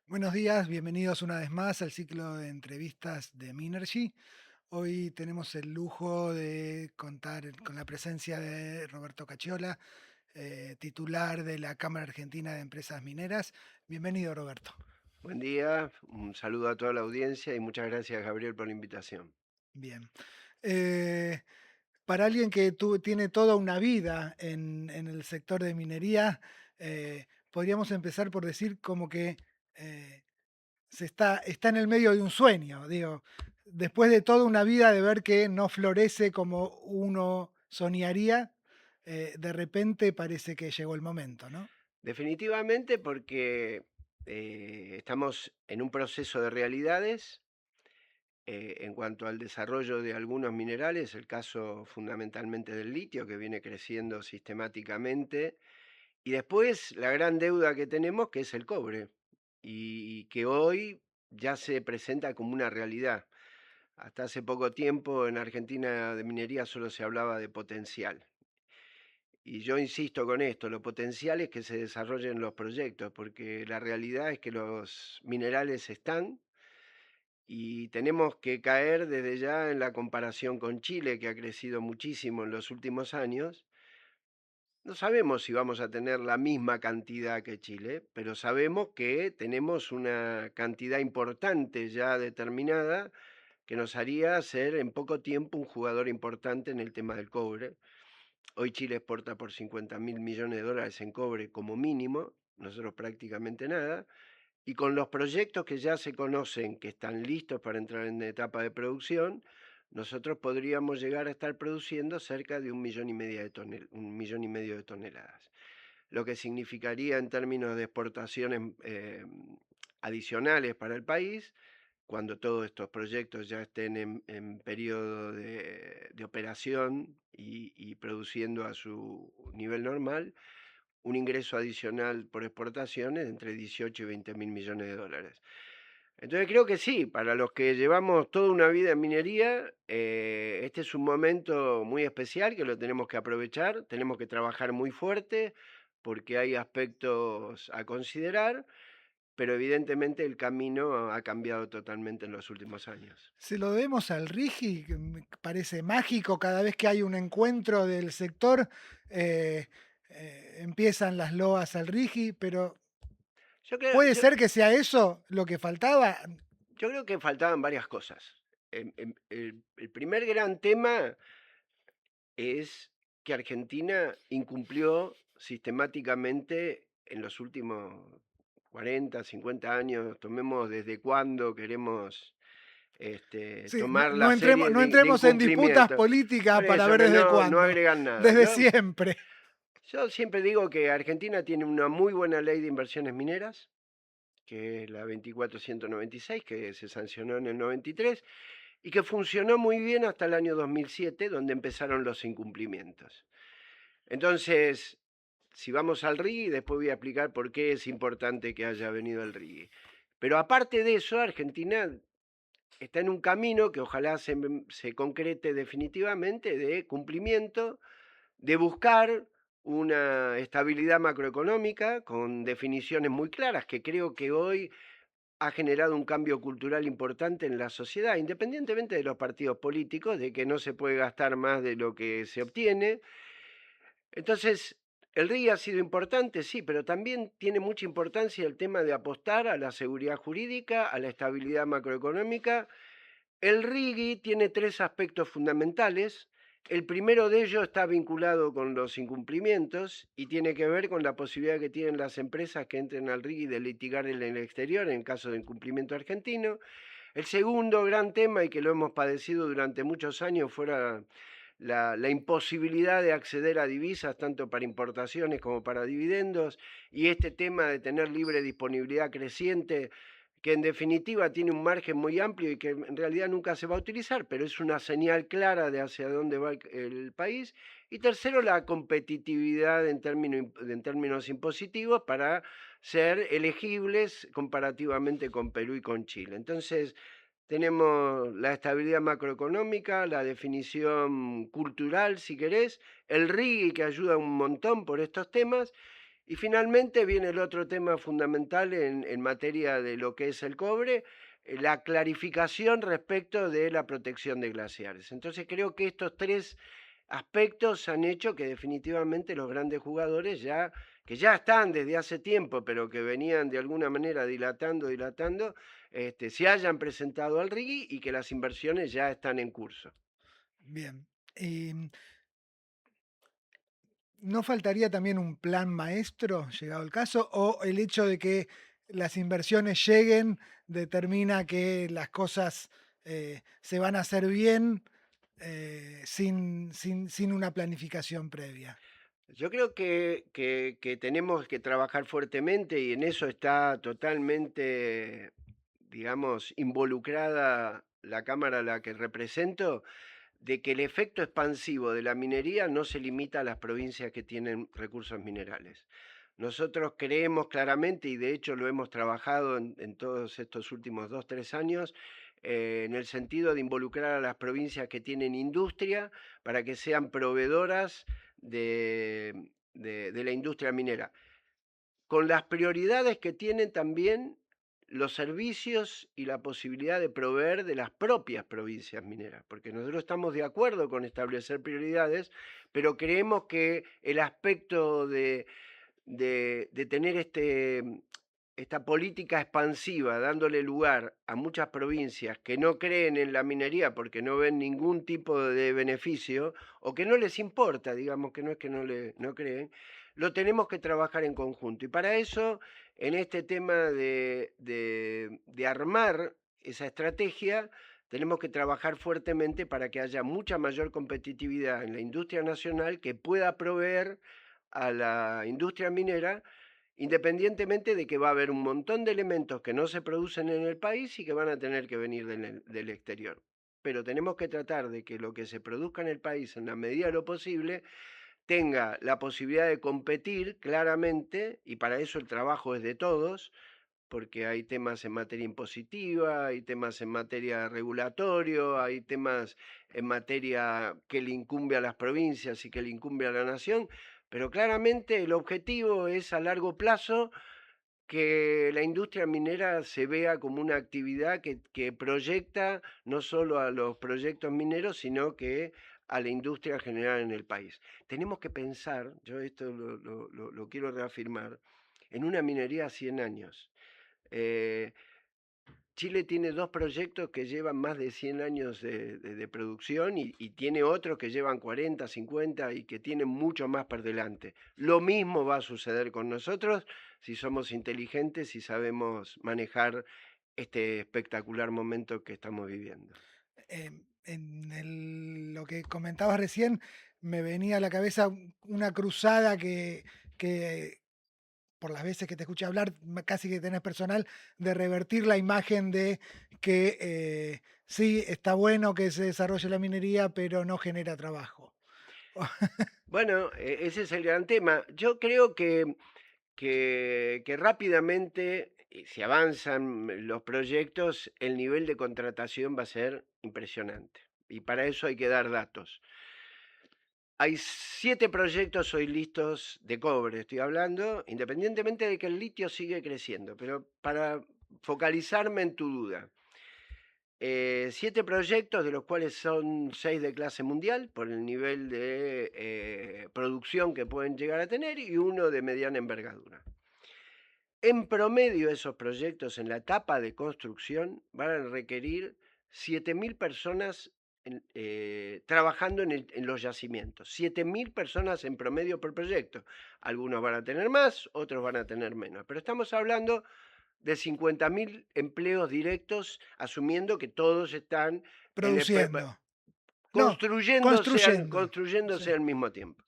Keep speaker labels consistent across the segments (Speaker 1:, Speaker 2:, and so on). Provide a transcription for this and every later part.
Speaker 1: Buenos días, bienvenidos una vez más al ciclo de entrevistas de Minergy. Hoy tenemos el lujo de contar con la presencia de Roberto Cacciola, titular de la Cámara Argentina de Empresas Mineras. Bienvenido, Roberto.
Speaker 2: Buen día, un saludo a toda la audiencia y muchas gracias, Gabriel, por la invitación.
Speaker 1: Bien. Eh, para alguien que tiene toda una vida en el sector de minería, podríamos empezar por decir como que eh, está en el medio de un sueño, digo, después de toda una vida de ver que no florece como uno soñaría, de repente parece que llegó el momento, ¿no?
Speaker 2: Definitivamente porque estamos en un proceso de realidades en cuanto al desarrollo de algunos minerales, el caso fundamentalmente del litio, que viene creciendo sistemáticamente, y después la gran deuda que tenemos, que es el cobre, y que hoy ya se presenta como una realidad. Hasta hace poco tiempo en Argentina de minería solo se hablaba de potencial. Y yo insisto con esto, lo potencial es que se desarrollen los proyectos, porque la realidad es que los minerales están y tenemos que caer desde ya en la comparación con Chile, que ha crecido muchísimo en los últimos años. No sabemos si vamos a tener la misma cantidad que Chile, pero sabemos que tenemos una cantidad importante ya determinada que nos haría ser en poco tiempo un jugador importante en el tema del cobre. Hoy Chile exporta por 50.000 millones de dólares en cobre como mínimo, nosotros prácticamente nada, y con los proyectos que ya se conocen, que están listos para entrar en etapa de producción, nosotros podríamos llegar a estar produciendo cerca de 1,5 millones de toneladas, lo que significaría en términos de exportaciones adicionales para el país, cuando todos estos proyectos ya estén en periodo de operación y produciendo a su nivel normal, un ingreso adicional por exportaciones de entre 18 y 20 mil millones de dólares. Entonces creo que sí, para los que llevamos toda una vida en minería, este es un momento muy especial que lo tenemos que aprovechar, tenemos que trabajar muy fuerte porque hay aspectos a considerar, pero evidentemente el camino ha cambiado totalmente en los últimos años.
Speaker 1: Se lo debemos al RIGI, que me parece mágico, cada vez que hay un encuentro del sector, eh, empiezan las loas al RIGI, pero
Speaker 2: Yo creo,
Speaker 1: ¿puede
Speaker 2: yo,
Speaker 1: ser que sea eso lo que faltaba?
Speaker 2: yo creo que faltaban varias cosas. El primer gran tema es que Argentina incumplió sistemáticamente en los últimos 40, 50 años, tomemos desde cuándo queremos
Speaker 1: Sí, no,
Speaker 2: tomar la serie
Speaker 1: no
Speaker 2: de
Speaker 1: entremos en disputas
Speaker 2: incumplimientos.
Speaker 1: políticas
Speaker 2: Por
Speaker 1: para
Speaker 2: eso,
Speaker 1: ver
Speaker 2: pero
Speaker 1: desde
Speaker 2: no
Speaker 1: cuándo.
Speaker 2: agregan nada.
Speaker 1: Desde
Speaker 2: Yo,
Speaker 1: siempre.
Speaker 2: yo siempre digo que Argentina tiene una muy buena ley de inversiones mineras, que es la 2496, que se sancionó en el 93, y que funcionó muy bien hasta el año 2007, donde empezaron los incumplimientos. Entonces, si vamos al RIGI, después voy a explicar por qué es importante que haya venido el RIGI. Pero aparte de eso, Argentina está en un camino que ojalá se concrete definitivamente de cumplimiento, de buscar una estabilidad macroeconómica con definiciones muy claras, que creo que hoy ha generado un cambio cultural importante en la sociedad, independientemente de los partidos políticos, de que no se puede gastar más de lo que se obtiene. Entonces, el RIGI ha sido importante, sí, pero también tiene mucha importancia el tema de apostar a la seguridad jurídica, a la estabilidad macroeconómica. El RIGI tiene tres aspectos fundamentales. El primero de ellos está vinculado con los incumplimientos y tiene que ver con la posibilidad que tienen las empresas que entren al RIGI de litigar en el exterior en caso de incumplimiento argentino. El segundo gran tema, y que lo hemos padecido durante muchos años, fuera la imposibilidad de acceder a divisas tanto para importaciones como para dividendos, y este tema de tener libre disponibilidad creciente, que en definitiva tiene un margen muy amplio y que en realidad nunca se va a utilizar, pero es una señal clara de hacia dónde va el país. Y tercero, la competitividad en términos impositivos para ser elegibles comparativamente con Perú y con Chile. Entonces, tenemos la estabilidad macroeconómica, la definición cultural, si querés, el RIGI que ayuda un montón por estos temas, y finalmente viene el otro tema fundamental en materia de lo que es el cobre, la clarificación respecto de la protección de glaciares. Entonces creo que estos tres aspectos han hecho que definitivamente los grandes jugadores ya, que ya están desde hace tiempo, pero que venían de alguna manera dilatando, se hayan presentado al RIGI y que las inversiones ya están en curso.
Speaker 1: Bien. Y ¿no faltaría también un plan maestro, llegado el caso, o el hecho de que las inversiones lleguen determina que las cosas se van a hacer bien sin una planificación previa?
Speaker 2: Yo creo que tenemos que trabajar fuertemente y en eso está totalmente, digamos, involucrada la Cámara a la que represento, de que el efecto expansivo de la minería no se limita a las provincias que tienen recursos minerales. Nosotros creemos claramente, y de hecho lo hemos trabajado en todos estos últimos 2, 3 años, en el sentido de involucrar a las provincias que tienen industria para que sean proveedoras de la industria minera, con las prioridades que tienen también los servicios y la posibilidad de proveer de las propias provincias mineras, porque nosotros estamos de acuerdo con establecer prioridades, pero creemos que el aspecto de tener esta política expansiva, dándole lugar a muchas provincias que no creen en la minería porque no ven ningún tipo de beneficio o que no les importa, digamos que no es que no creen, lo tenemos que trabajar en conjunto. Y para eso, en este tema de armar esa estrategia, tenemos que trabajar fuertemente para que haya mucha mayor competitividad en la industria nacional que pueda proveer a la industria minera, independientemente de que va a haber un montón de elementos que no se producen en el país y que van a tener que venir del exterior. Pero tenemos que tratar de que lo que se produzca en el país, en la medida de lo posible, tenga la posibilidad de competir claramente, y para eso el trabajo es de todos, porque hay temas en materia impositiva, hay temas en materia regulatorio, hay temas en materia que le incumbe a las provincias y que le incumbe a la nación, pero claramente el objetivo es a largo plazo que la industria minera se vea como una actividad que proyecta no solo a los proyectos mineros, sino que a la industria general en el país. Tenemos que pensar, yo esto lo quiero reafirmar, en una minería a 100 años. Eh, Chile tiene dos proyectos que llevan más de 100 años de producción y tiene otros que llevan 40, 50 y que tienen mucho más por delante. Lo mismo va a suceder con nosotros si somos inteligentes y sabemos manejar este espectacular momento que estamos viviendo.
Speaker 1: Lo que comentabas recién, me venía a la cabeza una cruzada que por las veces que te escuché hablar, casi que tenés personal, de revertir la imagen de que sí, está bueno que se desarrolle la minería, pero no genera trabajo.
Speaker 2: Bueno, ese es el gran tema. Yo creo que rápidamente, si avanzan los proyectos, el nivel de contratación va a ser impresionante. Y para eso hay que dar datos. Hay 7 proyectos hoy listos de cobre, estoy hablando, independientemente de que el litio sigue creciendo, pero para focalizarme en tu duda. 7 proyectos, de los cuales son 6 de clase mundial, por el nivel de producción que pueden llegar a tener, y uno de mediana envergadura. En promedio, esos proyectos en la etapa de construcción van a requerir 7.000 personas trabajando en los yacimientos. 7.000 personas en promedio por proyecto. Algunos van a tener más, otros van a tener menos. Pero estamos hablando de 50.000 empleos directos, asumiendo que todos están en
Speaker 1: Produciendo. No, construyendo. Sí.
Speaker 2: construyéndose al mismo tiempo.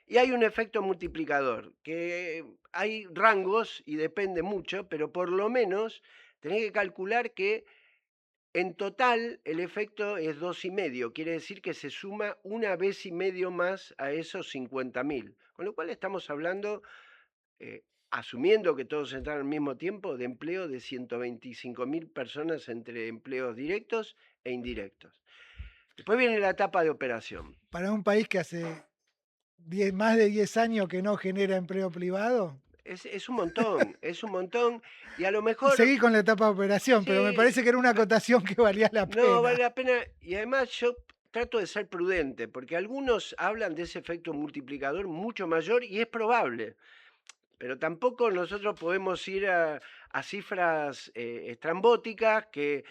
Speaker 2: Y hay un efecto multiplicador, que hay rangos y depende mucho, pero por lo menos tenés que calcular que en total el efecto es 2,5, quiere decir que se suma una vez y medio más a esos 50.000, con lo cual estamos hablando, eh, asumiendo que todos entran al mismo tiempo, de empleo de 125.000 personas entre empleos directos e indirectos. Después viene la etapa de operación.
Speaker 1: Para un país que hace más de 10 años que no genera empleo privado.
Speaker 2: Es un montón, y a lo
Speaker 1: Y
Speaker 2: mejor,
Speaker 1: seguí con la etapa de operación, pero me
Speaker 2: sí,
Speaker 1: parece que era una acotación que valía la
Speaker 2: no, vale
Speaker 1: pena.
Speaker 2: la pena, y además yo trato de ser prudente, porque algunos hablan de ese efecto multiplicador mucho mayor y es probable, pero tampoco nosotros podemos ir a cifras estrambóticas que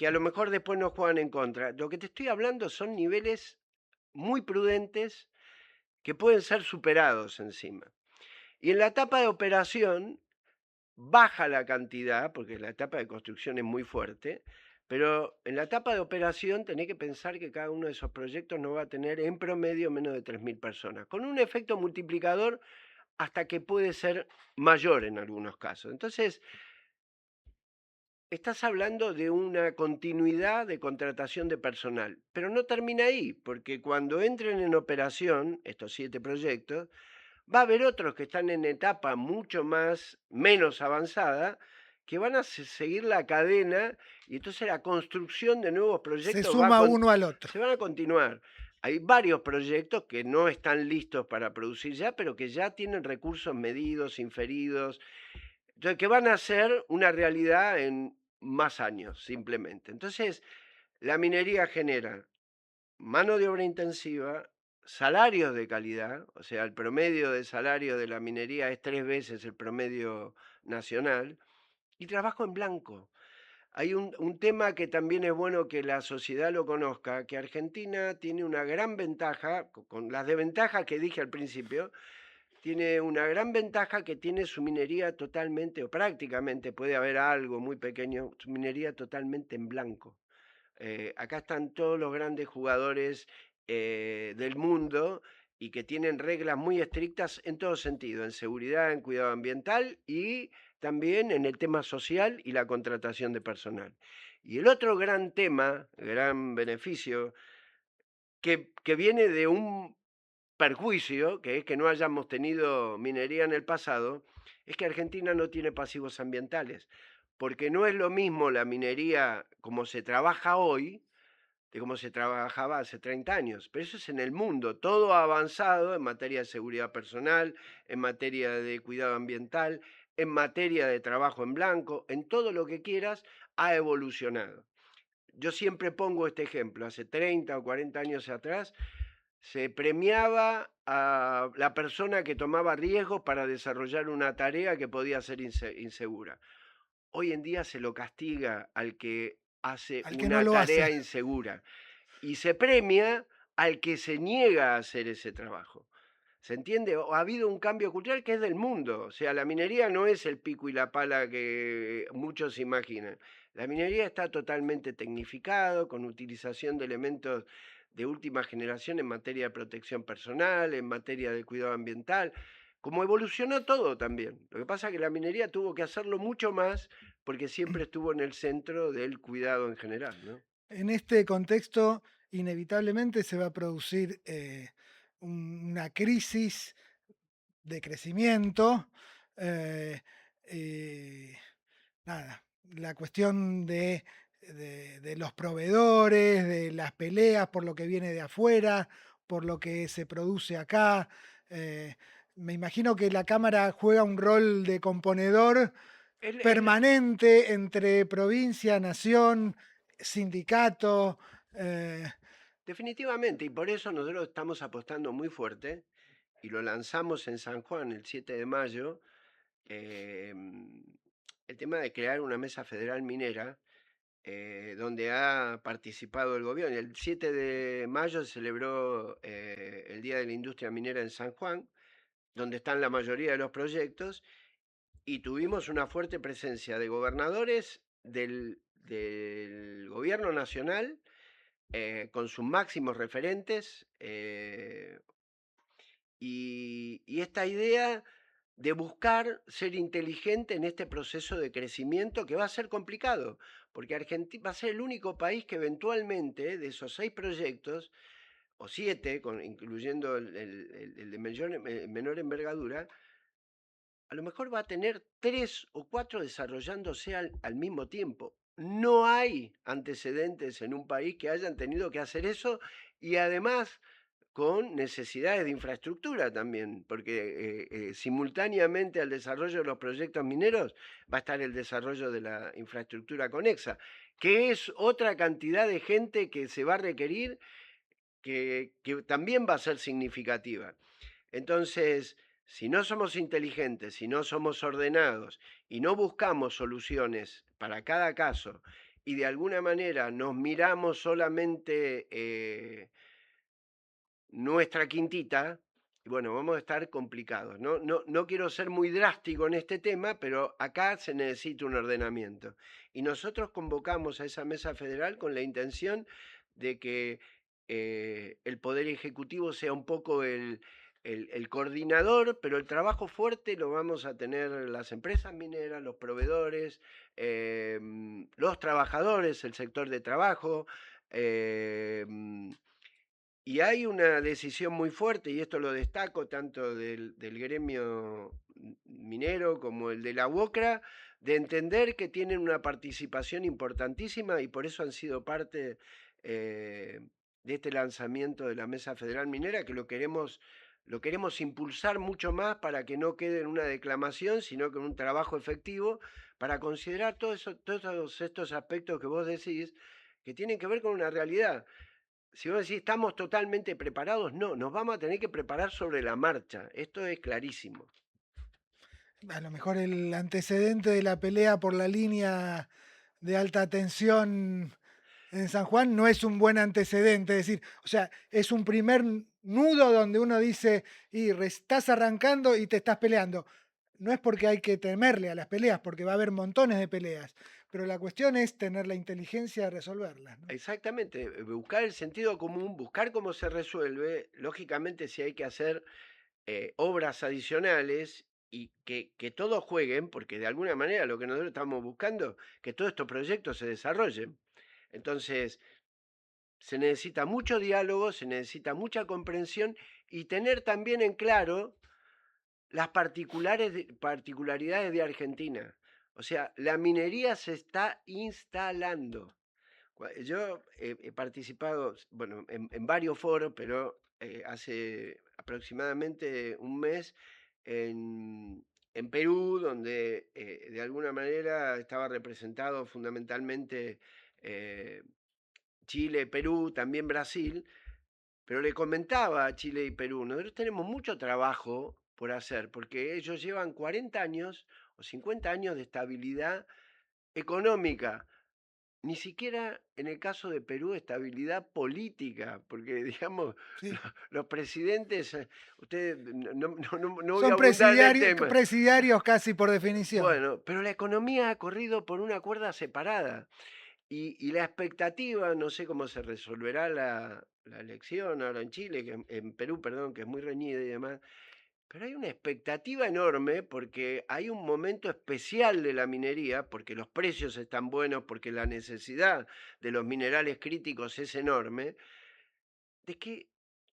Speaker 2: a lo mejor después nos juegan en contra. Lo que te estoy hablando son niveles muy prudentes que pueden ser superados encima. Y en la etapa de operación baja la cantidad, porque la etapa de construcción es muy fuerte, pero en la etapa de operación tenés que pensar que cada uno de esos proyectos no va a tener en promedio menos de 3.000 personas, con un efecto multiplicador hasta que puede ser mayor en algunos casos. Entonces, estás hablando de una continuidad de contratación de personal, pero no termina ahí, porque cuando entren en operación estos 7 proyectos, va a haber otros que están en etapa mucho más, menos avanzada, que van a seguir la cadena y entonces la construcción de nuevos
Speaker 1: Se
Speaker 2: proyectos
Speaker 1: suma uno al otro.
Speaker 2: se van a continuar. Hay varios proyectos que no están listos para producir ya, pero que ya tienen recursos medidos, inferidos, entonces, que van a ser una realidad en más años, simplemente. Entonces, la minería genera mano de obra intensiva, salarios de calidad, o sea, el promedio de salario de la minería es 3 veces el promedio nacional, y trabajo en blanco. Hay un tema que también es bueno que la sociedad lo conozca, que Argentina tiene una gran ventaja, con las desventajas que dije al principio, tiene una gran ventaja que tiene su minería totalmente, o prácticamente, puede haber algo muy pequeño, su minería totalmente en blanco. Acá están todos los grandes jugadores del mundo y que tienen reglas muy estrictas en todo sentido, en seguridad, en cuidado ambiental y también en el tema social y la contratación de personal. Y el otro gran tema, gran beneficio, que viene de un perjuicio, que es que no hayamos tenido minería en el pasado, es que Argentina no tiene pasivos ambientales, porque no es lo mismo la minería como se trabaja hoy de cómo se trabajaba hace 30 años. Pero eso es en el mundo. Todo ha avanzado en materia de seguridad personal, en materia de cuidado ambiental, en materia de trabajo en blanco, en todo lo que quieras, ha evolucionado. Yo siempre pongo este ejemplo. Hace 30 o 40 años atrás se premiaba a la persona que tomaba riesgos para desarrollar una tarea que podía ser insegura. Hoy en día se lo castiga al que hace
Speaker 1: Al que no
Speaker 2: una
Speaker 1: lo
Speaker 2: tarea
Speaker 1: hace.
Speaker 2: insegura y se premia al que se niega a hacer ese trabajo. ¿Se entiende? Ha habido un cambio cultural que es del mundo. O sea, la minería no es el pico y la pala que muchos imaginan. La minería está totalmente tecnificado, con utilización de elementos de última generación en materia de protección personal, en materia de cuidado ambiental, como evolucionó todo también. Lo que pasa es que la minería tuvo que hacerlo mucho más porque siempre estuvo en el centro del cuidado en general, ¿no?
Speaker 1: En este contexto, inevitablemente se va a producir una crisis de crecimiento. eh, eh, Nada, la cuestión de los proveedores, de las peleas por lo que viene de afuera, por lo que se produce acá. eh, Me imagino que la Cámara juega un rol de componedor
Speaker 2: Es
Speaker 1: permanente entre provincia, nación, sindicato. eh,
Speaker 2: definitivamente, y por eso nosotros estamos apostando muy fuerte y lo lanzamos en San Juan el 7 de mayo, em, el tema de crear una mesa federal minera donde ha participado el gobierno. El 7 de mayo se celebró el Día de la Industria Minera en San Juan, donde están la mayoría de los proyectos, y tuvimos una fuerte presencia de gobernadores del gobierno nacional con sus máximos referentes y esta idea de buscar ser inteligente en este proceso de crecimiento que va a ser complicado, porque Argentina va a ser el único país que eventualmente de esos 6 proyectos, o 7, incluyendo el de menor envergadura, a lo mejor va a tener 3 o 4 desarrollándose al mismo tiempo. No hay antecedentes en un país que hayan tenido que hacer eso y además con necesidades de infraestructura también, porque simultáneamente al desarrollo de los proyectos mineros va a estar el desarrollo de la infraestructura conexa, que es otra cantidad de gente que se va a requerir, que también va a ser significativa. Entonces, si no somos inteligentes, si no somos ordenados y no buscamos soluciones para cada caso y de alguna manera nos miramos solamente nuestra quintita, y bueno, vamos a estar complicados. No quiero ser muy drástico en este tema, pero acá se necesita un ordenamiento. Y nosotros convocamos a esa mesa federal con la intención de que el Poder Ejecutivo sea un poco el coordinador, pero el trabajo fuerte lo vamos a tener las empresas mineras, los proveedores, los trabajadores, el sector de trabajo. eh, y hay una decisión muy fuerte, y esto lo destaco tanto del gremio minero como el de la UOCRA, de entender que tienen una participación importantísima y por eso han sido parte eh, de este lanzamiento de la Mesa Federal Minera, que lo queremos impulsar mucho más para que no quede en una declamación, sino que en un trabajo efectivo, para considerar todos estos aspectos que vos decís, que tienen que ver con una realidad. Si vos decís, estamos totalmente preparados, no, nos vamos a tener que preparar sobre la marcha. Esto es clarísimo.
Speaker 1: A lo mejor el antecedente de la pelea por la línea de alta tensión en San Juan no es un buen antecedente, es decir, o sea, es un primer nudo donde uno dice, y estás arrancando y te estás peleando. No es porque hay que temerle a las peleas, porque va a haber montones de peleas, pero la cuestión es tener la inteligencia de resolverlas, ¿no?
Speaker 2: Exactamente, buscar el sentido común, buscar cómo se resuelve. Lógicamente, si hay que hacer obras adicionales y que todos jueguen, porque de alguna manera lo que nosotros estamos buscando, que todos estos proyectos se desarrollen. Entonces, se necesita mucho diálogo, se necesita mucha comprensión y tener también en claro las particularidades de Argentina. O sea, la minería se está instalando. Yo he participado, bueno, en varios foros, pero hace aproximadamente un mes en Perú, donde de alguna manera estaba representado fundamentalmente eh, Chile, Perú, también Brasil, pero le comentaba a Chile y Perú, nosotros tenemos mucho trabajo por hacer, porque ellos llevan 40 años o 50 años de estabilidad económica, ni siquiera en el caso de Perú estabilidad política, porque digamos,
Speaker 1: Sí.
Speaker 2: los presidentes, ustedes, no voy a
Speaker 1: Son
Speaker 2: abundar en el tema,
Speaker 1: presidiarios casi por definición.
Speaker 2: bueno, pero la economía ha corrido por una cuerda separada. Y la expectativa, no sé cómo se resolverá la elección ahora en Chile, en Perú, perdón, que es muy reñida y demás, pero hay una expectativa enorme porque hay un momento especial de la minería, porque los precios están buenos, porque la necesidad de los minerales críticos es enorme, de que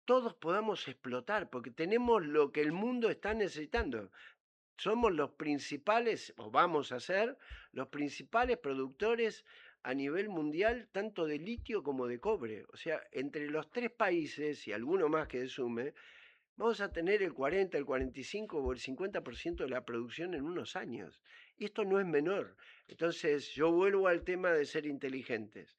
Speaker 2: todos podamos explotar, porque tenemos lo que el mundo está necesitando. Somos los principales, o vamos a ser, los principales productores a nivel mundial, tanto de litio como de cobre. O sea, entre los tres países y alguno más que sume, vamos a tener el 40, el 45 o el 50% de la producción en unos años. Y esto no es menor. Entonces, yo vuelvo al tema de ser inteligentes.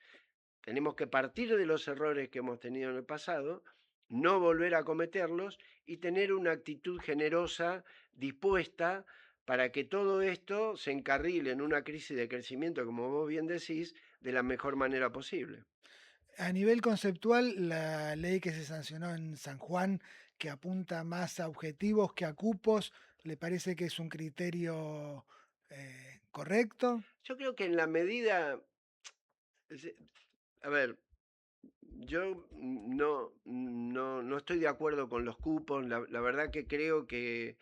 Speaker 2: Tenemos que partir de los errores que hemos tenido en el pasado, no volver a cometerlos y tener una actitud generosa, dispuesta, para que todo esto se encarrile en una crisis de crecimiento, como vos bien decís, de la mejor manera posible.
Speaker 1: A nivel conceptual, la ley que se sancionó en San Juan, que apunta más a objetivos que a cupos, ¿le parece que es un criterio correcto?
Speaker 2: Yo creo que en la medida, a ver, yo no estoy de acuerdo con los cupos, la verdad que creo que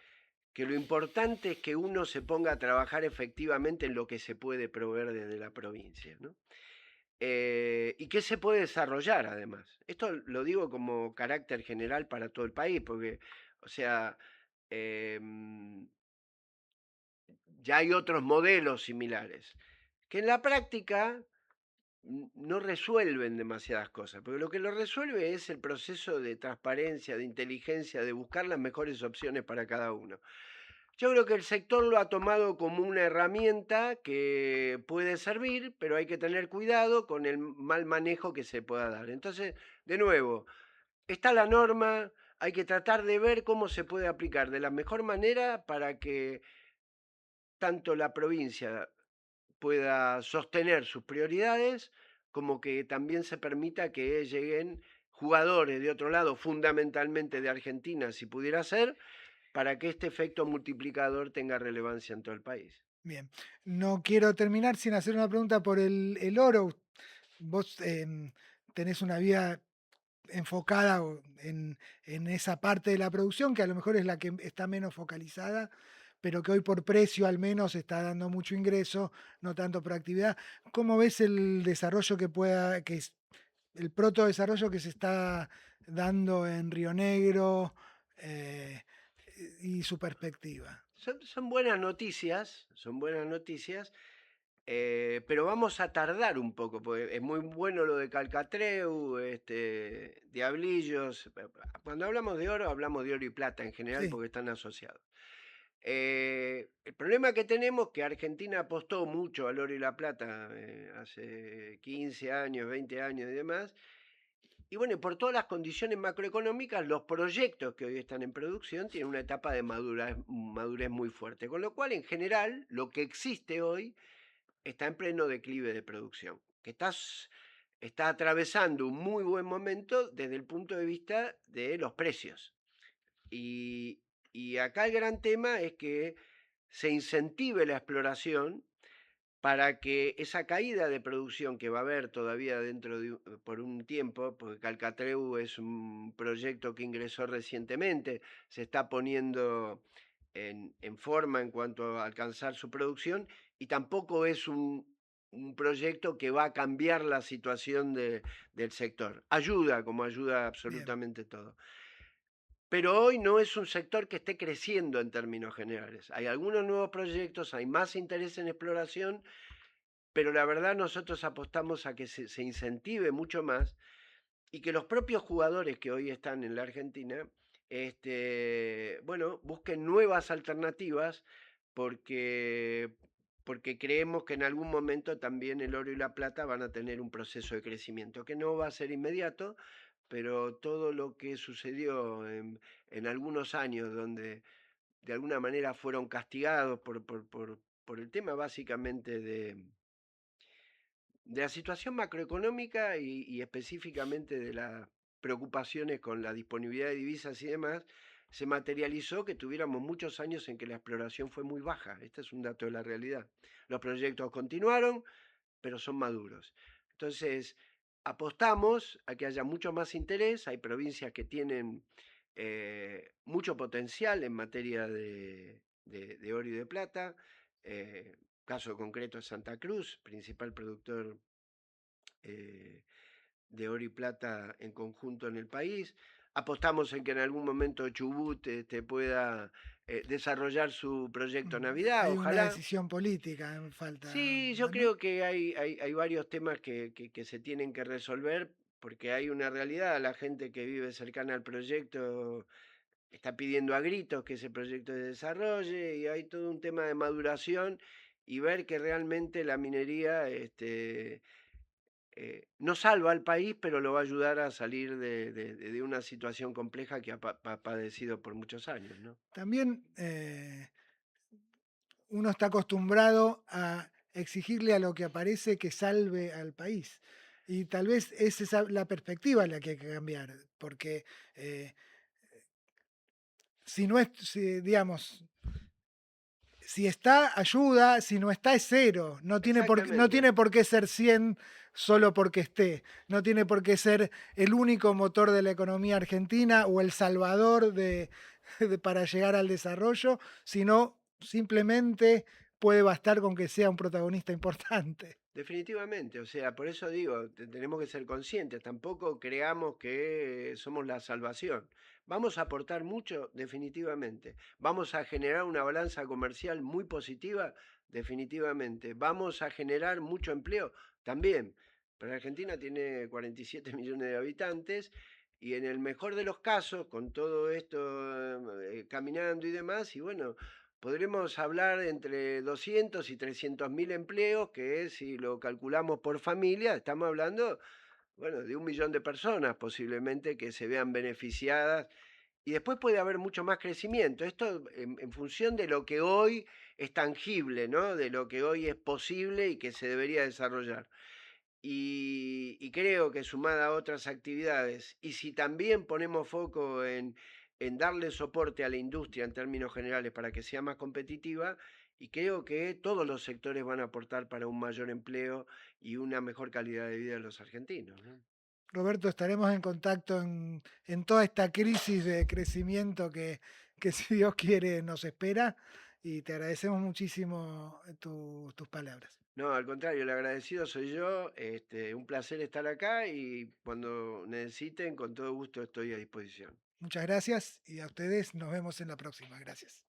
Speaker 2: lo importante es que uno se ponga a trabajar efectivamente en lo que se puede proveer desde la provincia, ¿no? Y que se puede desarrollar además. Esto lo digo como carácter general para todo el país, porque, o sea, eh, ya hay otros modelos similares, que en la práctica no resuelven demasiadas cosas, porque lo que lo resuelve es el proceso de transparencia, de inteligencia, de buscar las mejores opciones para cada uno. Yo creo que el sector lo ha tomado como una herramienta que puede servir, pero hay que tener cuidado con el mal manejo que se pueda dar. Entonces, de nuevo, está la norma, hay que tratar de ver cómo se puede aplicar de la mejor manera para que tanto la provincia pueda sostener sus prioridades, como que también se permita que lleguen jugadores de otro lado, fundamentalmente de Argentina, si pudiera ser, para que este efecto multiplicador tenga relevancia en todo el país.
Speaker 1: Bien, no quiero terminar sin hacer una pregunta por el oro. Vos tenés una vida enfocada en esa parte de la producción, que a lo mejor es la que está menos focalizada, pero que hoy por precio al menos está dando mucho ingreso, no tanto por actividad. ¿Cómo ves el desarrollo que pueda, que es el proto-desarrollo que se está dando en Río Negro eh, y su perspectiva?
Speaker 2: Son buenas noticias, son buenas noticias, pero vamos a tardar un poco, porque es muy bueno lo de Calcatreu, Diablillos. Cuando hablamos de oro y plata en general
Speaker 1: Sí,
Speaker 2: porque están asociados. El problema que tenemos es que Argentina apostó mucho al oro y la plata hace 15 años, 20 años y demás. Y bueno, y por todas las condiciones macroeconómicas, los proyectos que hoy están en producción tienen una etapa de madurez muy fuerte. Con lo cual, en general, lo que existe hoy está en pleno declive de producción, está atravesando un muy buen momento desde el punto de vista de los precios. Y, y acá el gran tema es que se incentive la exploración para que esa caída de producción que va a haber todavía por un tiempo, porque Calcatreu es un proyecto que ingresó recientemente, se está poniendo en forma en cuanto a alcanzar su producción, y tampoco es un proyecto que va a cambiar la situación del sector. Ayuda, como ayuda
Speaker 1: bien,
Speaker 2: absolutamente todo. Pero hoy no es un sector que esté creciendo en términos generales. Hay algunos nuevos proyectos, hay más interés en exploración, pero la verdad nosotros apostamos a que se incentive mucho más y que los propios jugadores que hoy están en la Argentina, bueno, busquen nuevas alternativas porque, porque creemos que en algún momento también el oro y la plata van a tener un proceso de crecimiento, que no va a ser inmediato, pero todo lo que sucedió en algunos años donde de alguna manera fueron castigados por el tema básicamente de la situación macroeconómica y específicamente de las preocupaciones con la disponibilidad de divisas y demás, se materializó que tuviéramos muchos años en que la exploración fue muy baja. Este es un dato de la realidad. Los proyectos continuaron, pero son maduros. Entonces, apostamos a que haya mucho más interés. Hay provincias que tienen mucho potencial en materia de oro y de plata. Caso concreto es Santa Cruz, principal productor eh, de oro y plata en conjunto en el país. Apostamos en que en algún momento Chubut pueda desarrollar su proyecto Navidad,
Speaker 1: hay una
Speaker 2: ojalá.
Speaker 1: decisión política en falta,
Speaker 2: Sí, yo
Speaker 1: ¿no?
Speaker 2: creo que hay varios temas que se tienen que resolver porque hay una realidad, la gente que vive cercana al proyecto está pidiendo a gritos que ese proyecto se desarrolle y hay todo un tema de maduración y ver que realmente la minería no salva al país, pero lo va a ayudar a salir de una situación compleja que ha padecido por muchos años, ¿no?
Speaker 1: También uno está acostumbrado a exigirle a lo que aparece que salve al país. Y tal vez es esa la perspectiva la que hay que cambiar, porque eh, si no es, digamos, si está, ayuda, si no está, es cero. No
Speaker 2: Exactamente.
Speaker 1: tiene por qué ser 100 solo porque esté. No tiene por qué ser el único motor de la economía argentina o el salvador para llegar al desarrollo, sino simplemente puede bastar con que sea un protagonista importante.
Speaker 2: Definitivamente, o sea, por eso digo, tenemos que ser conscientes, tampoco creamos que somos la salvación. ¿Vamos a aportar mucho? Definitivamente. ¿Vamos a generar una balanza comercial muy positiva? Definitivamente. ¿Vamos a generar mucho empleo? También. Pero Argentina tiene 47 millones de habitantes y en el mejor de los casos, con todo esto caminando y demás, y bueno, podremos hablar entre 200 y 300 mil empleos, que si lo calculamos por familia, estamos hablando, bueno, de 1 millón de personas posiblemente que se vean beneficiadas y después puede haber mucho más crecimiento. Esto en función de lo que hoy es tangible, ¿no? De lo que hoy es posible y que se debería desarrollar. Y creo que sumada a otras actividades, y si también ponemos foco en darle soporte a la industria en términos generales para que sea más competitiva, y creo que todos los sectores van a aportar para un mayor empleo y una mejor calidad de vida de los argentinos, ¿no?
Speaker 1: Roberto, estaremos en contacto en toda esta crisis de crecimiento que si Dios quiere nos espera y te agradecemos muchísimo tus palabras.
Speaker 2: No, al contrario, el agradecido soy yo. Un placer estar acá y cuando necesiten, con todo gusto estoy a disposición.
Speaker 1: Muchas gracias y a ustedes nos vemos en la próxima. Gracias.